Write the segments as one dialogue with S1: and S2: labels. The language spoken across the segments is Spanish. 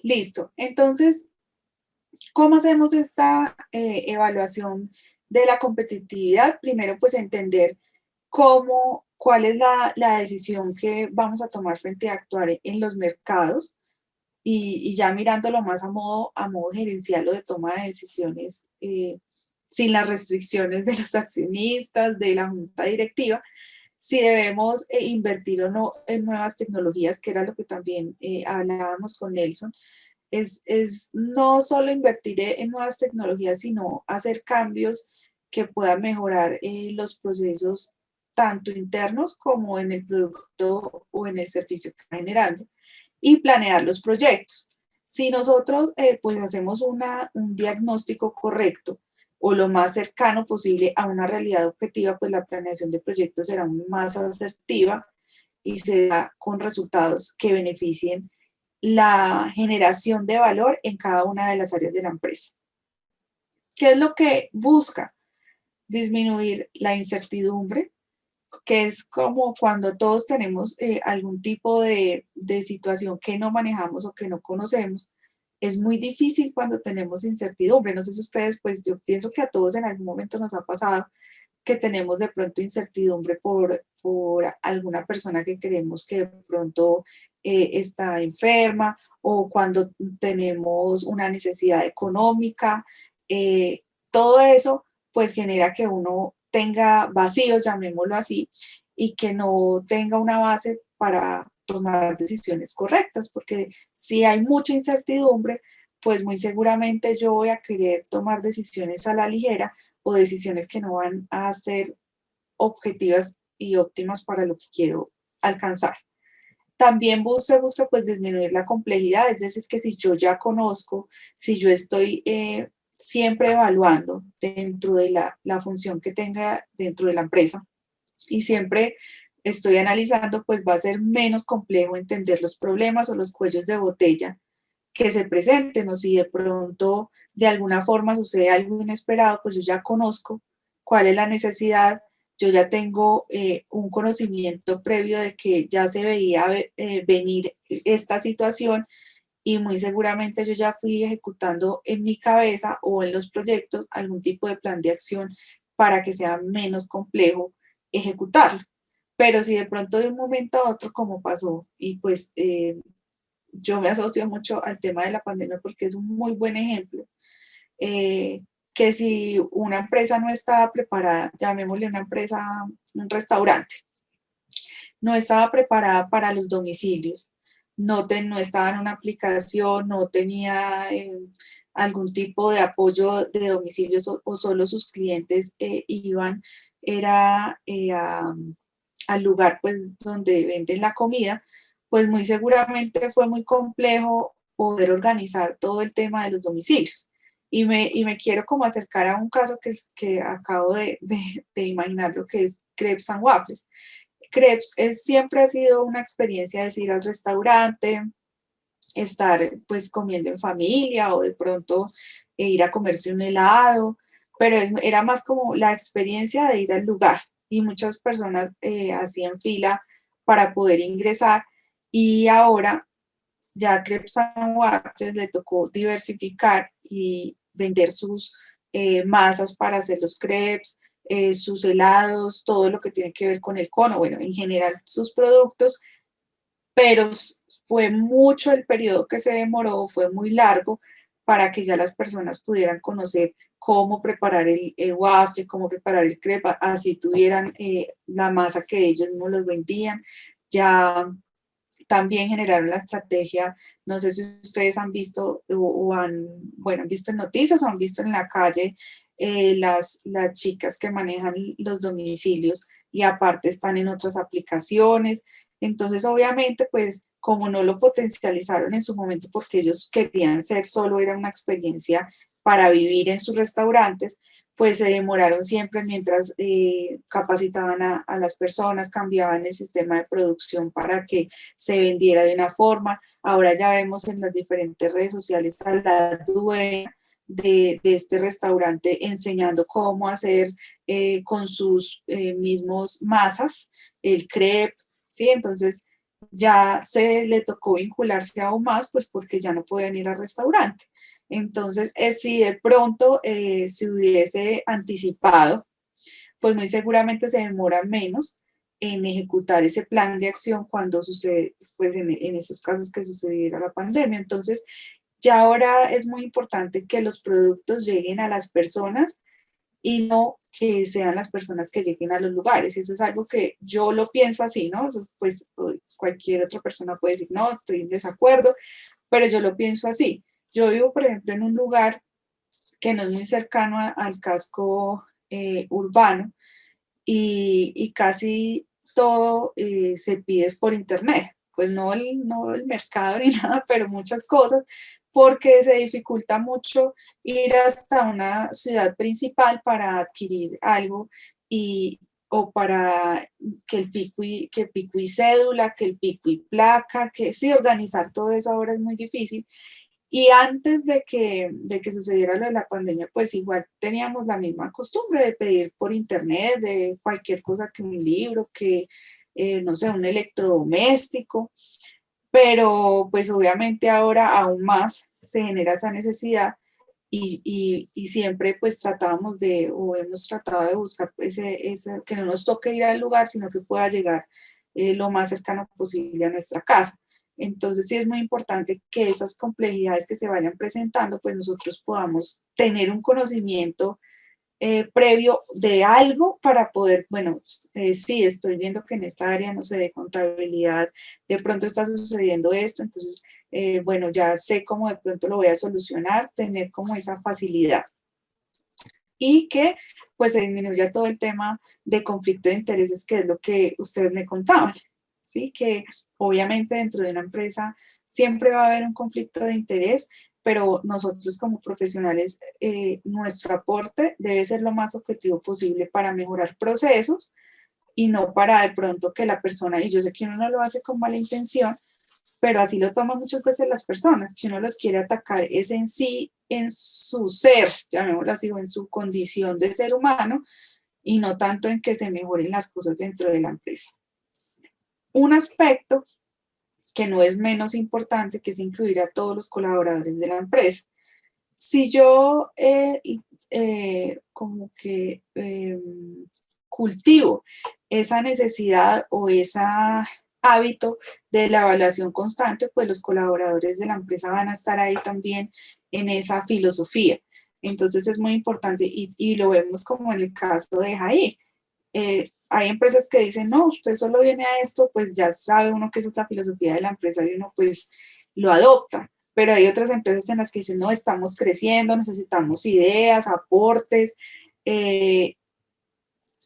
S1: Listo. Entonces, ¿cómo hacemos esta evaluación de la competitividad? Primero, pues entender cuál es la decisión que vamos a tomar frente a actuar en los mercados y ya mirándolo más a modo gerencial o de toma de decisiones sin las restricciones de los accionistas, de la junta directiva, si debemos invertir o no en nuevas tecnologías, que era lo que también hablábamos con Nelson, es no solo invertir en nuevas tecnologías, sino hacer cambios que puedan mejorar los procesos tanto internos como en el producto o en el servicio que está generando y planear los proyectos. Si nosotros pues hacemos un diagnóstico correcto o lo más cercano posible a una realidad objetiva, pues la planeación de proyectos será aún más asertiva y será con resultados que beneficien la generación de valor en cada una de las áreas de la empresa. ¿Qué es lo que busca? Disminuir la incertidumbre, que es como cuando todos tenemos algún tipo de situación que no manejamos o que no conocemos. Es muy difícil cuando tenemos incertidumbre. No sé si ustedes, pues yo pienso que a todos en algún momento nos ha pasado que tenemos de pronto incertidumbre por alguna persona que creemos que de pronto está enferma o cuando tenemos una necesidad económica. eh, Todo eso pues genera que uno tenga vacíos, llamémoslo así, y que no tenga una base para tomar decisiones correctas, porque si hay mucha incertidumbre, pues muy seguramente yo voy a querer tomar decisiones a la ligera o decisiones que no van a ser objetivas y óptimas para lo que quiero alcanzar. También se busca pues disminuir la complejidad, es decir, que si yo ya conozco, si yo estoy siempre evaluando dentro de la función que tenga dentro de la empresa y siempre estoy analizando, pues va a ser menos complejo entender los problemas o los cuellos de botella que se presenten, o si de pronto de alguna forma sucede algo inesperado, pues yo ya conozco cuál es la necesidad, yo ya tengo un conocimiento previo de que ya se veía venir esta situación y muy seguramente yo ya fui ejecutando en mi cabeza o en los proyectos algún tipo de plan de acción para que sea menos complejo ejecutarlo. Pero si de pronto de un momento a otro, como pasó, y pues yo me asocio mucho al tema de la pandemia porque es un muy buen ejemplo, que si una empresa no estaba preparada, llamémosle una empresa, un restaurante, no estaba preparada para los domicilios, no estaba en una aplicación, no tenía algún tipo de apoyo de domicilios o solo sus clientes iban, era al lugar pues donde venden la comida, pues muy seguramente fue muy complejo poder organizar todo el tema de los domicilios. Y me quiero como acercar a un caso que acabo de imaginar, lo que es Crepes and Waffles. Crepes siempre ha sido una experiencia de ir al restaurante, estar pues comiendo en familia o de pronto ir a comerse un helado, pero era más como la experiencia de ir al lugar y muchas personas hacían fila para poder ingresar y ahora ya Crepes and Waffles le tocó diversificar y vender sus masas para hacer los crepes, sus helados, todo lo que tiene que ver con el cono, bueno, en general sus productos, pero fue mucho el periodo que se demoró, fue muy largo para que ya las personas pudieran conocer cómo preparar el waffle, cómo preparar el crepe, así tuvieran la masa que ellos mismos los vendían. Ya también generaron la estrategia, no sé si ustedes han visto o han, bueno, han visto en noticias o han visto en la calle las chicas que manejan los domicilios y aparte están en otras aplicaciones. Entonces, obviamente, pues como no lo potencializaron en su momento porque ellos querían ser solo, era una experiencia para vivir en sus restaurantes, pues se demoraron siempre mientras capacitaban a las personas, cambiaban el sistema de producción para que se vendiera de una forma. Ahora ya vemos en las diferentes redes sociales a la dueña de este restaurante enseñando cómo hacer con sus mismos masas el crepe, ¿sí? Entonces, ya se le tocó vincularse aún más, pues porque ya no podían ir al restaurante. Entonces, si de pronto se hubiese anticipado, pues muy seguramente se demora menos en ejecutar ese plan de acción cuando sucede, pues en esos casos que sucediera la pandemia. Entonces, ya ahora es muy importante que los productos lleguen a las personas y no que sean las personas que lleguen a los lugares. Eso es algo que yo lo pienso así, ¿no? Pues cualquier otra persona puede decir, no, estoy en desacuerdo, pero yo lo pienso así. Yo vivo, por ejemplo, en un lugar que no es muy cercano al casco urbano y casi todo se pide por internet. Pues no el mercado ni nada, pero muchas cosas, porque se dificulta mucho ir hasta una ciudad principal para adquirir algo y, o para que el pico y cédula, que el pico y placa, que sí, organizar todo eso ahora es muy difícil. Y antes de que sucediera lo de la pandemia, pues igual teníamos la misma costumbre de pedir por internet, de cualquier cosa, que un libro, que, no sé, un electrodoméstico, pero pues obviamente ahora aún más se genera esa necesidad y siempre pues tratábamos de, o hemos tratado de buscar que no nos toque ir al lugar, sino que pueda llegar lo más cercano posible a nuestra casa. Entonces sí es muy importante que esas complejidades que se vayan presentando, pues nosotros podamos tener un conocimiento previo de algo para poder, bueno, sí, estoy viendo que en esta área, no sé, de contabilidad, de pronto está sucediendo esto, entonces, bueno, ya sé cómo de pronto lo voy a solucionar, tener como esa facilidad. Y que pues se disminuya todo el tema de conflicto de intereses, que es lo que ustedes me contaban, ¿sí? Que obviamente dentro de una empresa siempre va a haber un conflicto de interés, pero nosotros como profesionales, nuestro aporte debe ser lo más objetivo posible para mejorar procesos y no para de pronto que la persona, y yo sé que uno no lo hace con mala intención, pero así lo toman muchas veces las personas, que uno los quiere atacar es en sí, en su ser, llamémoslo así, o en su condición de ser humano, y no tanto en que se mejoren las cosas dentro de la empresa. Un aspecto que no es menos importante, que es incluir a todos los colaboradores de la empresa. Si yo como que cultivo esa necesidad o ese hábito de la evaluación constante, pues los colaboradores de la empresa van a estar ahí también en esa filosofía. Entonces es muy importante y lo vemos como en el caso de Jair. Hay empresas que dicen, no, usted solo viene a esto, pues ya sabe uno que esa es la filosofía de la empresa y uno pues lo adopta. Pero hay otras empresas en las que dicen, no, estamos creciendo, necesitamos ideas, aportes,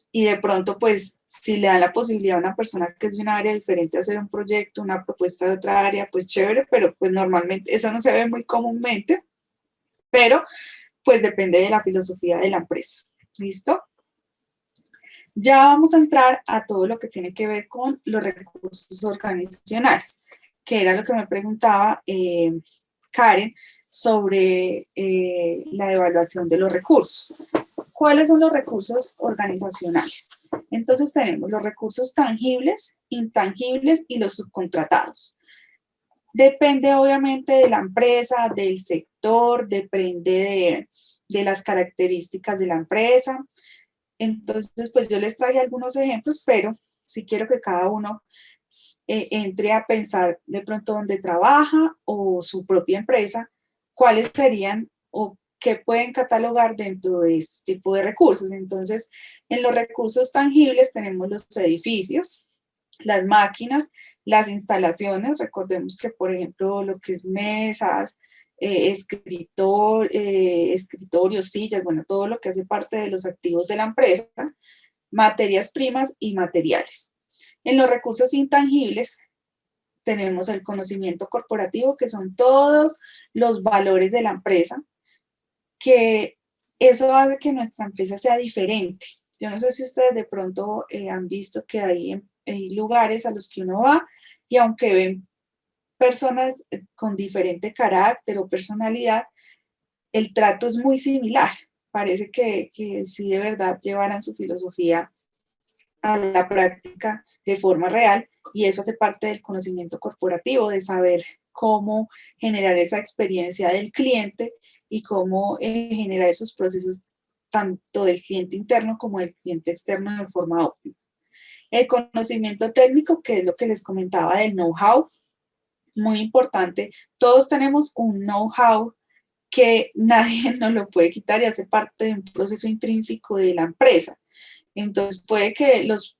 S1: y de pronto, pues, si le dan la posibilidad a una persona que es de un área diferente a hacer un proyecto, una propuesta de otra área, pues chévere, pero pues normalmente eso no se ve muy comúnmente, pero pues depende de la filosofía de la empresa. ¿Listo? Ya vamos a entrar a todo lo que tiene que ver con los recursos organizacionales, que era lo que me preguntaba Karen sobre la evaluación de los recursos. ¿Cuáles son los recursos organizacionales? Entonces tenemos los recursos tangibles, intangibles y los subcontratados. Depende obviamente de la empresa, del sector, depende de las características de la empresa. Entonces, pues yo les traje algunos ejemplos, pero sí quiero que cada uno entre a pensar de pronto dónde trabaja o su propia empresa, cuáles serían o qué pueden catalogar dentro de este tipo de recursos. Entonces, en los recursos tangibles tenemos los edificios, las máquinas, las instalaciones. Recordemos que, por ejemplo, lo que es mesas, escritorios, sillas, bueno, todo lo que hace parte de los activos de la empresa, materias primas y materiales. En los recursos intangibles tenemos el conocimiento corporativo, que son todos los valores de la empresa, que eso hace que nuestra empresa sea diferente. Yo no sé si ustedes de pronto han visto que hay lugares a los que uno va y aunque ven personas con diferente carácter o personalidad, el trato es muy similar. Parece que sí de verdad llevaran su filosofía a la práctica de forma real, y eso hace parte del conocimiento corporativo, de saber cómo generar esa experiencia del cliente y cómo generar esos procesos tanto del cliente interno como del cliente externo de forma óptima. El conocimiento técnico, que es lo que les comentaba del know-how, muy importante. Todos tenemos un know-how que nadie nos lo puede quitar y hace parte de un proceso intrínseco de la empresa. Entonces puede que los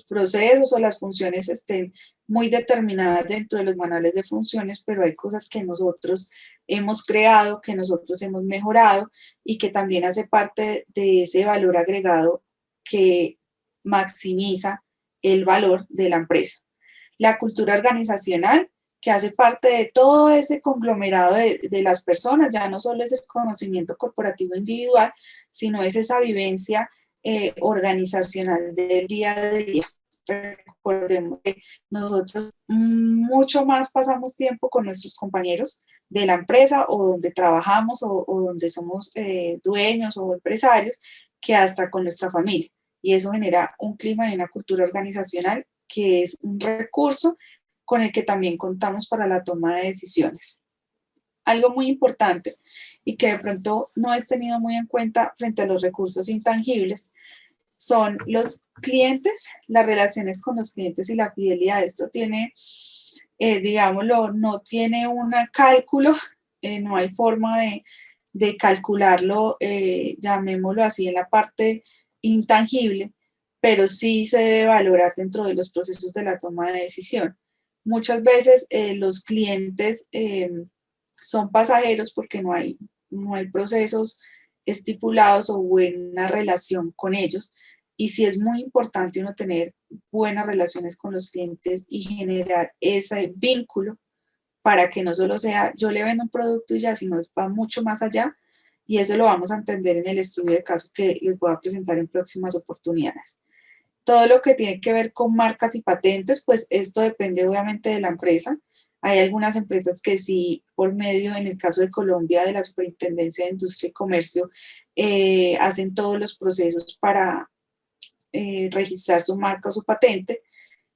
S1: procesos o las funciones estén muy determinadas dentro de los manuales de funciones, pero hay cosas que nosotros hemos creado, que nosotros hemos mejorado y que también hace parte de ese valor agregado que maximiza el valor de la empresa. La cultura organizacional, que hace parte de todo ese conglomerado de las personas, ya no solo es el conocimiento corporativo individual, sino es esa vivencia organizacional del día a día. Recordemos que nosotros mucho más pasamos tiempo con nuestros compañeros de la empresa o donde trabajamos o donde somos dueños o empresarios que hasta con nuestra familia. Y eso genera un clima y una cultura organizacional que es un recurso con el que también contamos para la toma de decisiones. Algo muy importante y que de pronto no es tenido muy en cuenta frente a los recursos intangibles son los clientes, las relaciones con los clientes y la fidelidad. Esto tiene, digámoslo, no tiene un cálculo, no hay forma de calcularlo, llamémoslo así, en la parte intangible, pero sí se debe valorar dentro de los procesos de la toma de decisión. Muchas veces los clientes son pasajeros porque no hay procesos estipulados o buena relación con ellos. Y sí es muy importante uno tener buenas relaciones con los clientes y generar ese vínculo para que no solo sea yo le vendo un producto y ya, sino va mucho más allá. Y eso lo vamos a entender en el estudio de caso que les voy a presentar en próximas oportunidades. Todo lo que tiene que ver con marcas y patentes, pues esto depende obviamente de la empresa. Hay algunas empresas que sí, por medio, en el caso de Colombia, de la Superintendencia de Industria y Comercio, hacen todos los procesos para registrar su marca o su patente,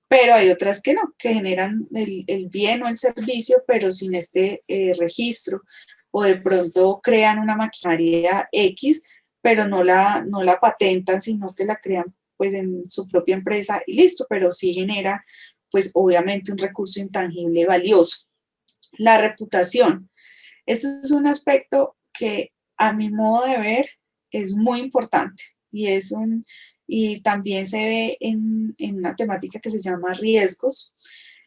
S1: pero hay otras que no, que generan el bien o el servicio, pero sin este registro, o de pronto crean una maquinaria X, pero no la patentan, sino que la crean pues en su propia empresa y listo, pero sí genera pues obviamente un recurso intangible valioso. La reputación. Este es un aspecto que a mi modo de ver es muy importante y también se ve en una temática que se llama riesgos,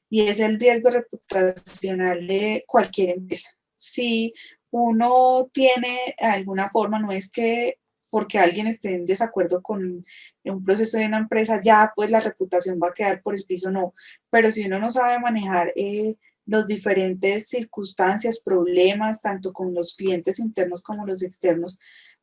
S1: y es el riesgo reputacional de cualquier empresa. Si uno tiene alguna forma, no es que porque alguien esté en desacuerdo con un proceso de una empresa, ya pues la reputación va a quedar por el piso, no. Pero si uno no sabe manejar los diferentes circunstancias, problemas, tanto con los clientes internos como los externos,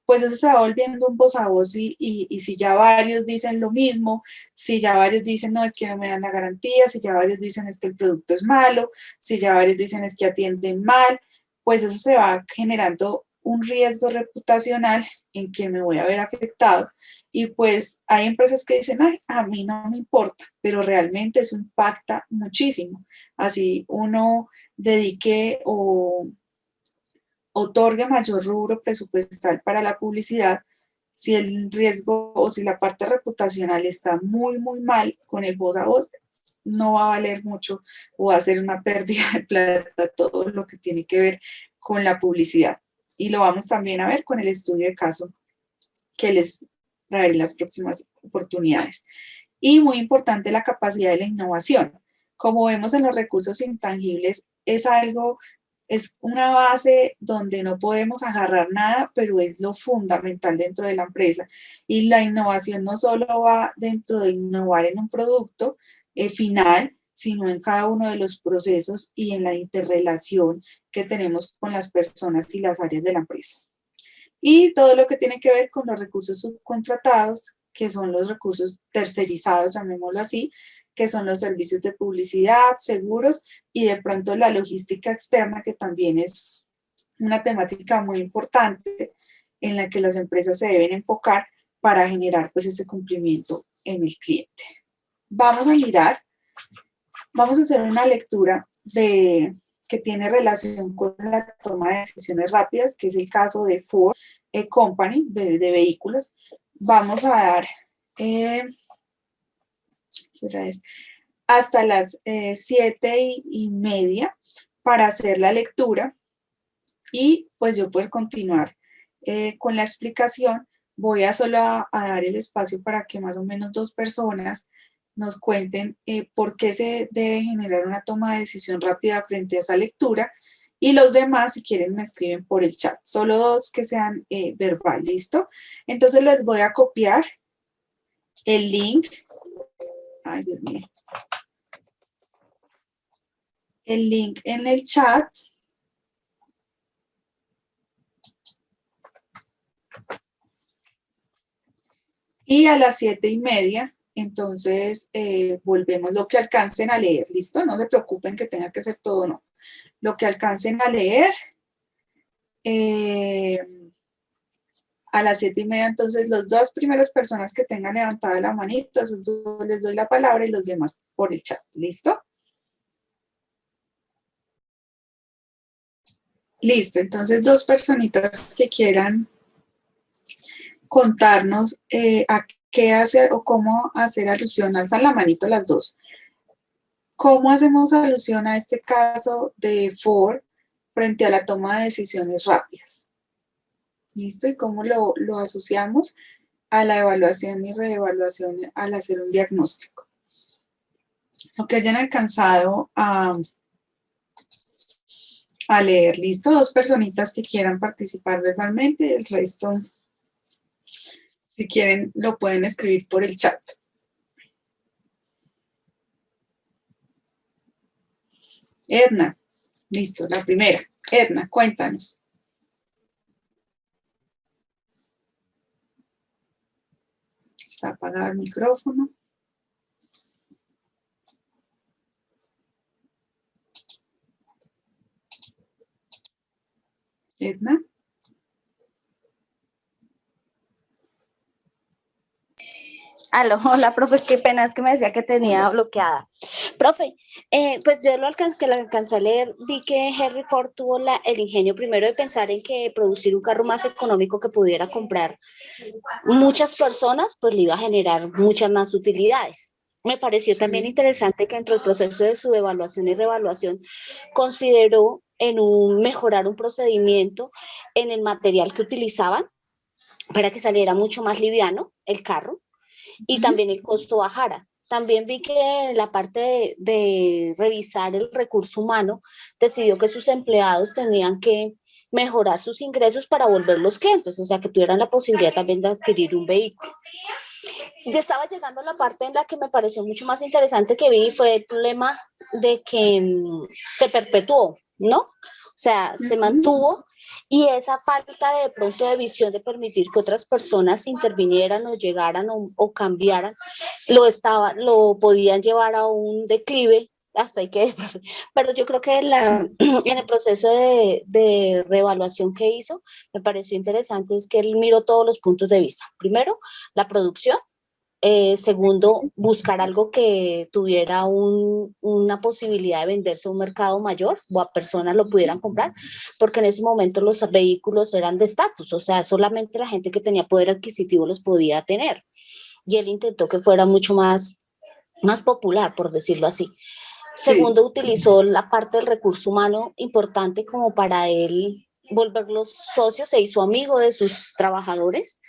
S1: pues eso se va volviendo un voz a voz y si ya varios dicen lo mismo, si ya varios dicen no, es que no me dan la garantía, si ya varios dicen es que el producto es malo, si ya varios dicen es que atienden mal, pues eso se va generando un riesgo reputacional en que me voy a ver afectado. Y pues hay empresas que dicen, ay, a mí no me importa, pero realmente eso impacta muchísimo. Así uno dedique o otorgue mayor rubro presupuestal para la publicidad, si el riesgo o si la parte reputacional está muy, muy mal con el voz a voz, no va a valer mucho o va a ser una pérdida de plata todo lo que tiene que ver con la publicidad. Y lo vamos también a ver con el estudio de caso que les traeré en las próximas oportunidades. Y muy importante la capacidad de la innovación. Como vemos en los recursos intangibles, es una base donde no podemos agarrar nada, pero es lo fundamental dentro de la empresa. Y la innovación no solo va dentro de innovar en un producto final, sino en cada uno de los procesos y en la interrelación que tenemos con las personas y las áreas de la empresa. Y todo lo que tiene que ver con los recursos subcontratados, que son los recursos tercerizados, llamémoslo así, que son los servicios de publicidad, seguros y de pronto la logística externa, que también es una temática muy importante en la que las empresas se deben enfocar para generar pues ese cumplimiento en el cliente. Vamos a mirar, vamos a hacer una lectura que tiene relación con la toma de decisiones rápidas, que es el caso de Ford Company, de vehículos. Vamos a dar, ¿qué hora es? Hasta las 7:30 para hacer la lectura y pues yo poder continuar con la explicación. Voy a solo a dar el espacio para que más o menos 2 personas nos cuenten por qué se debe generar una toma de decisión rápida frente a esa lectura, y los demás, si quieren, me escriben por el chat. Solo 2 que sean verbal, ¿listo? Entonces les voy a copiar el link. Ay, Dios mío. El link en el chat. Y a las 7:30, entonces, volvemos lo que alcancen a leer, ¿listo? No se preocupen que tenga que ser todo, no. Lo que alcancen a leer, a las 7:30, entonces, las 2 primeras personas que tengan levantada la manita, les doy la palabra y los demás por el chat, ¿listo? Listo, entonces 2 personitas que quieran contarnos a qué hacer o cómo hacer alusión, alzan la manito las 2. ¿Cómo hacemos alusión a este caso de Ford frente a la toma de decisiones rápidas? ¿Listo? ¿Y cómo lo asociamos a la evaluación y reevaluación al hacer un diagnóstico? Lo que hayan alcanzado a leer. ¿Listo? 2 personitas que quieran participar verbalmente, el resto, si quieren, lo pueden escribir por el chat. Edna, listo, la primera. Edna, cuéntanos. Está apagado el micrófono. Edna.
S2: Aló, hola, profe, qué pena, es que me decía que tenía bloqueada. Profe, pues yo que lo alcancé a leer, vi que Henry Ford tuvo el ingenio primero de pensar en que producir un carro más económico que pudiera comprar muchas personas, pues le iba a generar muchas más utilidades. Me pareció también interesante que dentro del proceso de su evaluación y reevaluación consideró mejorar un procedimiento en el material que utilizaban para que saliera mucho más liviano el carro y también el costo bajara. También vi que en la parte de revisar el recurso humano, decidió que sus empleados tenían que mejorar sus ingresos para volverlos clientes, o sea, que tuvieran la posibilidad también de adquirir un vehículo. Ya estaba llegando a la parte en la que me pareció mucho más interesante que vi, fue el problema de que se perpetuó, ¿no? O sea, se mantuvo, y esa falta de pronto de visión de permitir que otras personas intervinieran o llegaran o cambiaran, lo podían llevar a un declive hasta ahí que, pero yo creo que en el proceso de reevaluación que hizo, me pareció interesante es que él miró todos los puntos de vista. Primero, la producción. Segundo, buscar algo que tuviera una posibilidad de venderse a un mercado mayor o a personas lo pudieran comprar, porque en ese momento los vehículos eran de estatus, o sea, solamente la gente que tenía poder adquisitivo los podía tener. Y él intentó que fuera mucho más popular, por decirlo así. Segundo, utilizó la parte del recurso humano importante como para él volverlos socios, se hizo amigo de sus trabajadores.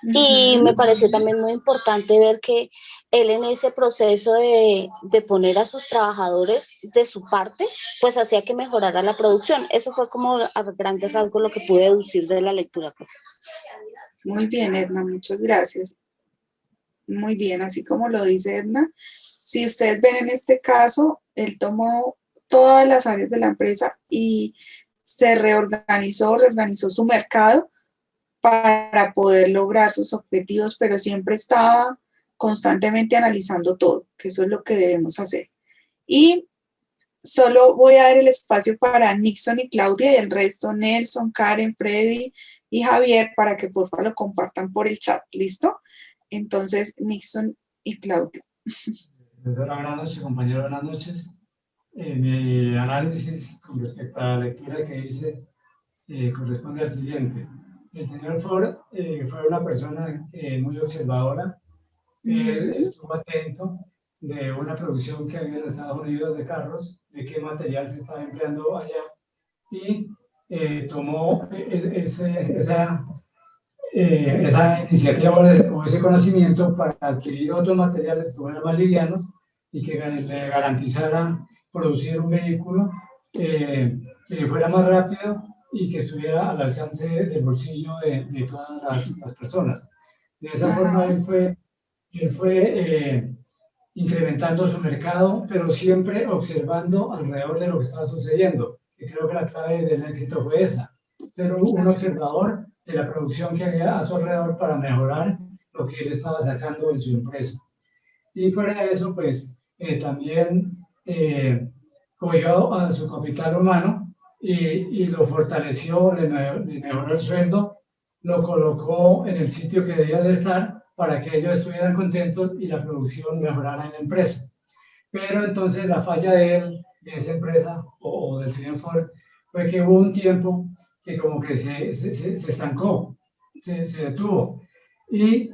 S2: Y me pareció también muy importante ver que él en ese proceso de poner a sus trabajadores de su parte, pues hacía que mejorara la producción. Eso fue como a grandes rasgos lo que pude deducir de la lectura.
S1: Muy bien, Edna, muchas gracias. Muy bien, así como lo dice Edna, si ustedes ven en este caso, él tomó todas las áreas de la empresa y se reorganizó su mercado para poder lograr sus objetivos, pero siempre estaba constantemente analizando todo, que eso es lo que debemos hacer. Y solo voy a dar el espacio para Nixon y Claudia, y el resto Nelson, Karen, Freddy y Javier, para que por favor lo compartan por el chat. ¿Listo? Entonces, Nixon y Claudia.
S3: Profesora, buenas noches, compañero, buenas noches. Mi análisis con respecto a la lectura que hice corresponde al siguiente. El señor Ford fue una persona muy observadora. Él estuvo atento de una producción que había en Estados Unidos de carros, de qué material se estaba empleando allá, y tomó esa iniciativa o ese conocimiento para adquirir otros materiales que fueran más livianos y que le garantizaran producir un vehículo que fuera más rápido y que estuviera al alcance del bolsillo de todas las personas. De esa forma él fue incrementando su mercado, pero siempre observando alrededor de lo que estaba sucediendo. Y creo que la clave del éxito fue esa, ser un observador de la producción que había a su alrededor para mejorar lo que él estaba sacando en su empresa. Y fuera de eso, pues también cogió a su capital humano y lo fortaleció, le mejoró el sueldo, lo colocó en el sitio que debía de estar para que ellos estuvieran contentos y la producción mejorara en la empresa. Pero entonces la falla de él, de esa empresa o del señor Ford, fue que hubo un tiempo que como que se estancó, se detuvo. Y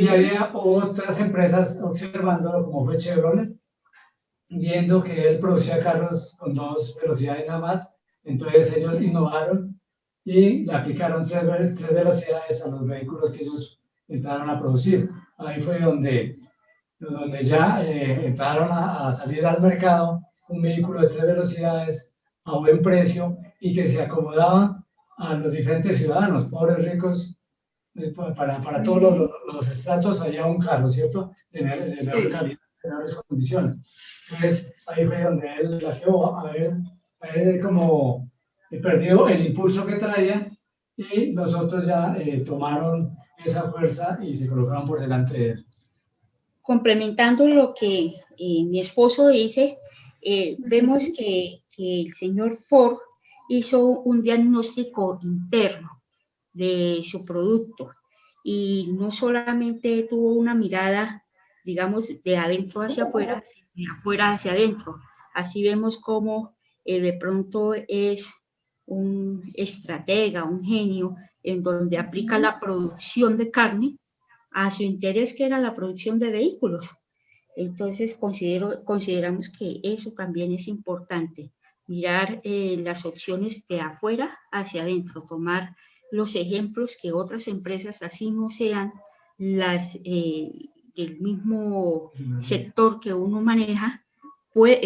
S3: había otras empresas observándolo, como fue Chevrolet, viendo que él producía carros con 2 velocidades nada más. Entonces ellos innovaron y le aplicaron 3 velocidades a los vehículos que ellos empezaron a producir. Ahí fue donde ya empezaron a salir al mercado un vehículo de 3 velocidades a buen precio y que se acomodaba a los diferentes ciudadanos, pobres, ricos, para todos los estratos había un carro, ¿cierto? De mejor calidad, de mejores condiciones. Entonces, ahí fue donde él laqueó haber como perdido el impulso que traía y los otros ya tomaron esa fuerza y se colocaron por delante de él.
S4: Complementando lo que mi esposo dice, vemos que el señor Ford hizo un diagnóstico interno de su producto y no solamente tuvo una mirada, digamos, de adentro hacia afuera, sino de afuera hacia adentro. Así vemos cómo de pronto es un estratega, un genio, en donde aplica la producción de carne a su interés, que era la producción de vehículos. Entonces consideramos que eso también es importante, mirar las opciones de afuera hacia adentro, tomar los ejemplos que otras empresas, así no sean las del mismo sector que uno maneja, pues,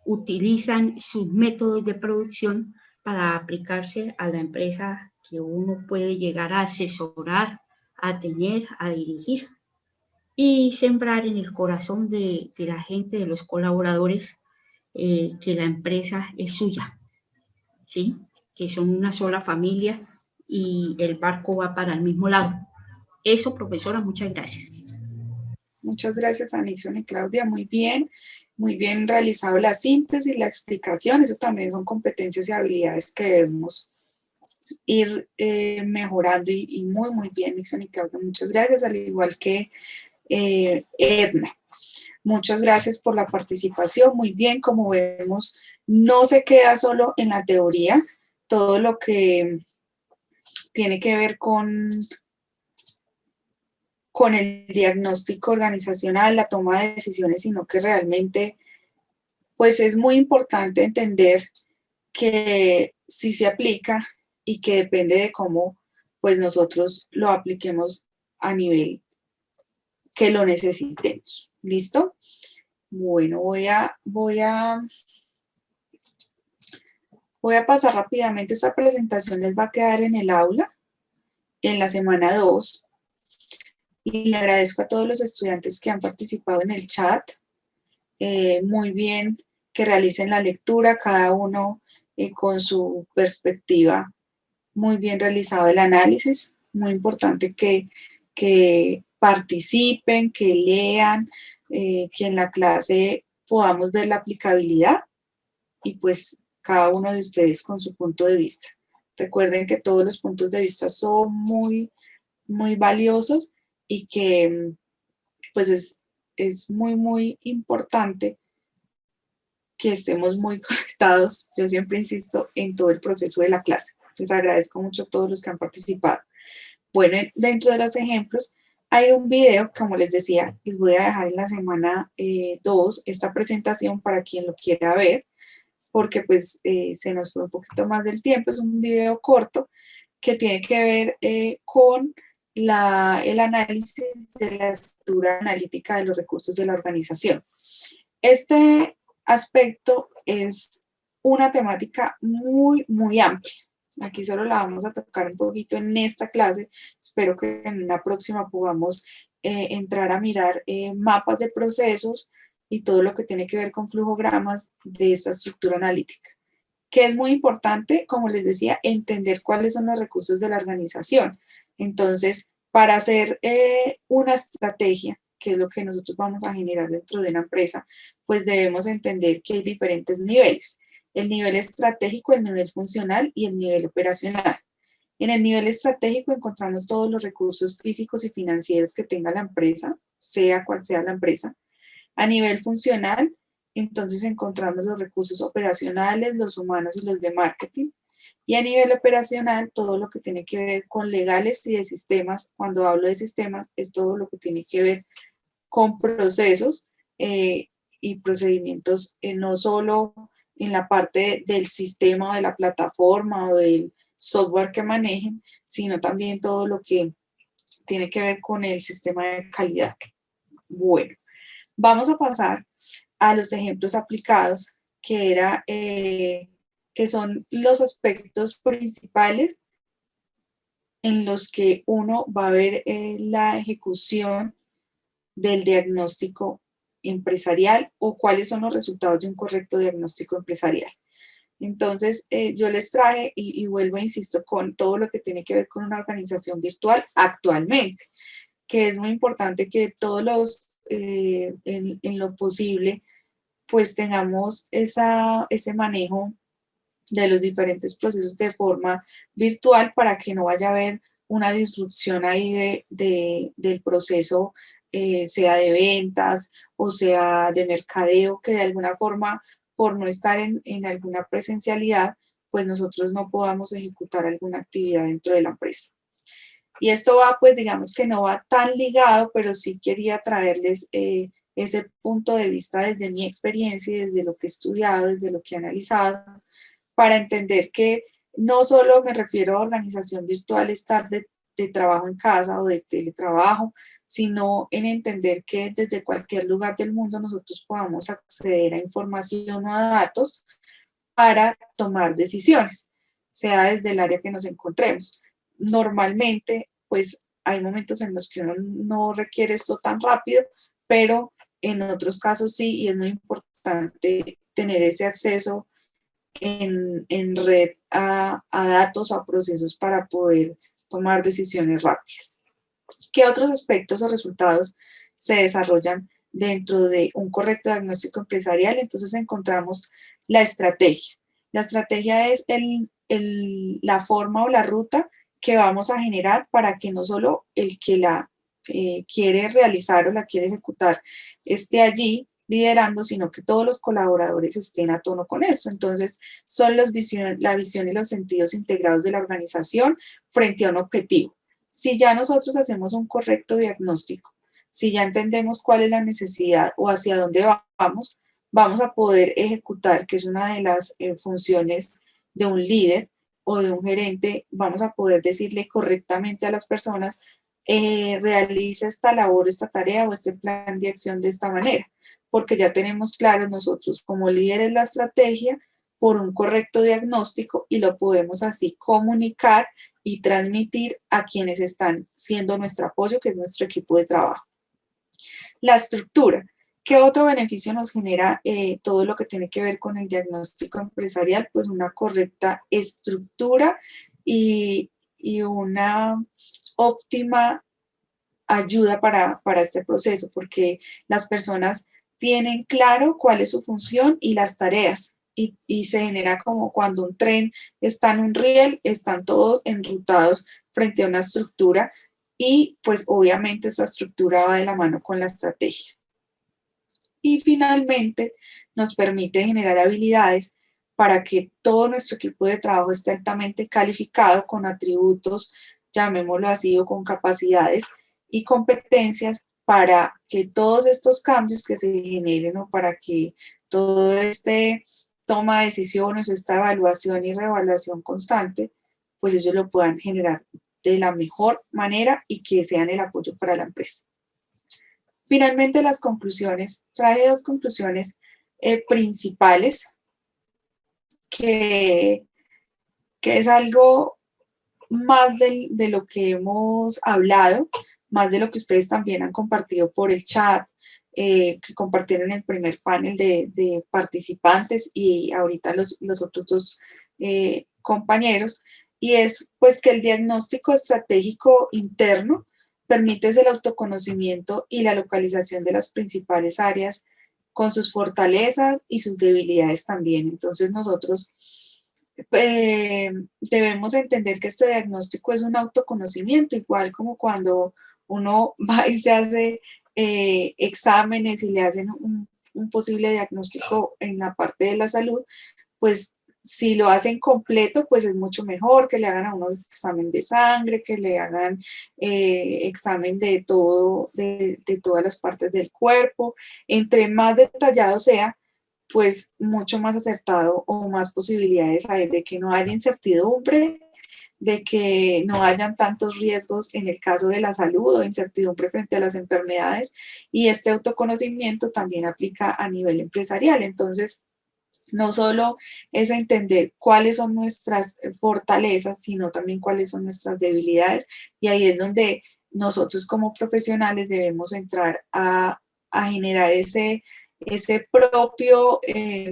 S4: utilizan sus métodos de producción para aplicarse a la empresa que uno puede llegar a asesorar, a tener, a dirigir y sembrar en el corazón de la gente, de los colaboradores, que la empresa es suya, ¿sí? Que son una sola familia y el barco va para el mismo lado. Eso, profesora, muchas gracias.
S1: Muchas gracias a Nixon y Claudia, muy bien realizado la síntesis, la explicación, eso también son competencias y habilidades que debemos ir mejorando y muy bien, Nixon y Claudia, muchas gracias, al igual que Edna. Muchas gracias por la participación, muy bien, como vemos, no se queda solo en la teoría, todo lo que tiene que ver con el diagnóstico organizacional, la toma de decisiones, sino que realmente pues es muy importante entender que sí se aplica y que depende de cómo pues nosotros lo apliquemos a nivel que lo necesitemos. ¿Listo? Bueno, voy a pasar rápidamente. Esta presentación les va a quedar en el aula en la semana 2. Y le agradezco a todos los estudiantes que han participado en el chat. Muy bien que realicen la lectura, cada uno con su perspectiva. Muy bien realizado el análisis. Muy importante que participen, que lean, que en la clase podamos ver la aplicabilidad y pues cada uno de ustedes con su punto de vista. Recuerden que todos los puntos de vista son muy valiosos y que pues es muy, muy importante que estemos muy conectados, yo siempre insisto, en todo el proceso de la clase. Les agradezco mucho a todos los que han participado. Bueno, dentro de los ejemplos, hay un video, como les decía, les voy a dejar en la semana 2 esta presentación para quien lo quiera ver, porque pues se nos fue un poquito más del tiempo. Es un video corto que tiene que ver con el análisis de la estructura analítica de los recursos de la organización. Este aspecto es una temática muy, muy amplia. Aquí solo la vamos a tocar un poquito en esta clase. Espero que en la próxima podamos entrar a mirar mapas de procesos y todo lo que tiene que ver con flujogramas de esta estructura analítica. Que es muy importante, como les decía, entender cuáles son los recursos de la organización. Entonces, para hacer una estrategia, que es lo que nosotros vamos a generar dentro de una empresa, pues debemos entender que hay diferentes niveles. El nivel estratégico, el nivel funcional y el nivel operacional. En el nivel estratégico encontramos todos los recursos físicos y financieros que tenga la empresa, sea cual sea la empresa. A nivel funcional, entonces encontramos los recursos operacionales, los humanos y los de marketing. Y a nivel operacional, todo lo que tiene que ver con legales y de sistemas. Cuando hablo de sistemas, es todo lo que tiene que ver con procesos y procedimientos, no solo en la parte del sistema o de la plataforma o del software que manejen, sino también todo lo que tiene que ver con el sistema de calidad. Bueno, vamos a pasar a los ejemplos aplicados, que son los aspectos principales en los que uno va a ver la ejecución del diagnóstico empresarial o cuáles son los resultados de un correcto diagnóstico empresarial. Entonces, yo les traje y vuelvo, insisto, con todo lo que tiene que ver con una organización virtual actualmente, que es muy importante que todos en lo posible, pues tengamos ese manejo de los diferentes procesos de forma virtual para que no vaya a haber una disrupción ahí del proceso, sea de ventas o sea de mercadeo, que de alguna forma, por no estar en alguna presencialidad, pues nosotros no podamos ejecutar alguna actividad dentro de la empresa. Y esto va, pues digamos que no va tan ligado, pero sí quería traerles ese punto de vista desde mi experiencia y desde lo que he estudiado, desde lo que he analizado, para entender que no solo me refiero a organización virtual, estar de trabajo en casa o de teletrabajo, sino en entender que desde cualquier lugar del mundo nosotros podamos acceder a información o a datos para tomar decisiones, sea desde el área que nos encontremos. Normalmente, pues hay momentos en los que uno no requiere esto tan rápido, pero en otros casos sí, y es muy importante tener ese acceso en red a datos o a procesos para poder tomar decisiones rápidas. ¿Qué otros aspectos o resultados se desarrollan dentro de un correcto diagnóstico empresarial? Entonces encontramos la estrategia. La estrategia es la forma o la ruta que vamos a generar para que no solo el que la quiere realizar o la quiere ejecutar esté allí liderando, sino que todos los colaboradores estén a tono con esto. Entonces, son la visión y los sentidos integrados de la organización frente a un objetivo. Si ya nosotros hacemos un correcto diagnóstico, si ya entendemos cuál es la necesidad o hacia dónde vamos, vamos a poder ejecutar, que es una de las funciones de un líder o de un gerente, vamos a poder decirle correctamente a las personas, realiza esta labor, esta tarea o este plan de acción de esta manera, porque ya tenemos claro nosotros como líderes la estrategia por un correcto diagnóstico y lo podemos así comunicar y transmitir a quienes están siendo nuestro apoyo, que es nuestro equipo de trabajo. La estructura. ¿Qué otro beneficio nos genera todo lo que tiene que ver con el diagnóstico empresarial? Pues una correcta estructura y una óptima ayuda para este proceso, porque las personas tienen claro cuál es su función y las tareas, y se genera como cuando un tren está en un riel, están todos enrutados frente a una estructura y pues obviamente esta estructura va de la mano con la estrategia. Y finalmente nos permite generar habilidades para que todo nuestro equipo de trabajo esté altamente calificado con atributos, llamémoslo así, o con capacidades y competencias para que todos estos cambios que se generen o para que todo este toma de decisiones, esta evaluación y reevaluación constante, pues ellos lo puedan generar de la mejor manera y que sean el apoyo para la empresa. Finalmente, las conclusiones. Traje dos conclusiones principales que es algo más de lo que hemos hablado, más de lo que ustedes también han compartido por el chat, que compartieron en el primer panel de participantes y ahorita los otros dos compañeros, y es pues que el diagnóstico estratégico interno permite el autoconocimiento y la localización de las principales áreas con sus fortalezas y sus debilidades también. Entonces nosotros debemos entender que este diagnóstico es un autoconocimiento, igual como cuando uno va y se hace exámenes y le hacen un posible diagnóstico en la parte de la salud, pues si lo hacen completo, pues es mucho mejor que le hagan a uno examen de sangre, que le hagan examen de todo, de todas las partes del cuerpo. Entre más detallado sea, pues mucho más acertado o más posibilidades hay de que no haya incertidumbre, de que no hayan tantos riesgos en el caso de la salud o incertidumbre frente a las enfermedades, y este autoconocimiento también aplica a nivel empresarial. Entonces, no solo es entender cuáles son nuestras fortalezas, sino también cuáles son nuestras debilidades, y ahí es donde nosotros como profesionales debemos entrar a generar ese propio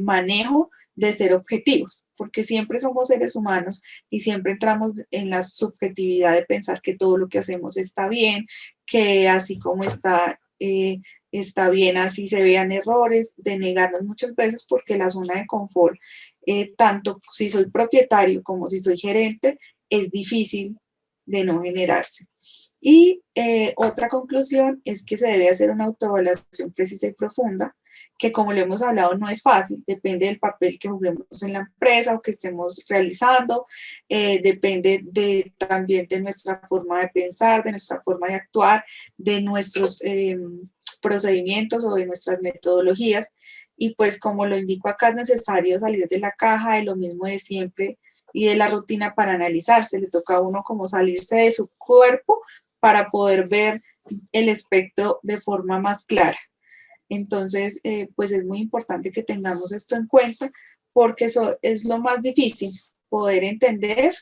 S1: manejo de ser objetivos, porque siempre somos seres humanos y siempre entramos en la subjetividad de pensar que todo lo que hacemos está bien, que así como está bien, así se vean errores, de negarnos muchas veces porque la zona de confort, tanto si soy propietario como si soy gerente, es difícil de no generarse. Y otra conclusión es que se debe hacer una autoevaluación precisa y profunda, que como lo hemos hablado no es fácil, depende del papel que juguemos en la empresa o que estemos realizando, depende también de nuestra forma de pensar, de nuestra forma de actuar, de nuestros procedimientos o de nuestras metodologías, y pues como lo indico acá, es necesario salir de la caja, de lo mismo de siempre y de la rutina para analizarse. Le toca a uno como salirse de su cuerpo para poder ver el espectro de forma más clara. Entonces, pues es muy importante que tengamos esto en cuenta, porque eso es lo más difícil, poder entender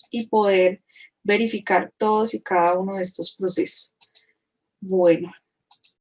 S1: y poder verificar todos y cada uno de estos procesos. Bueno,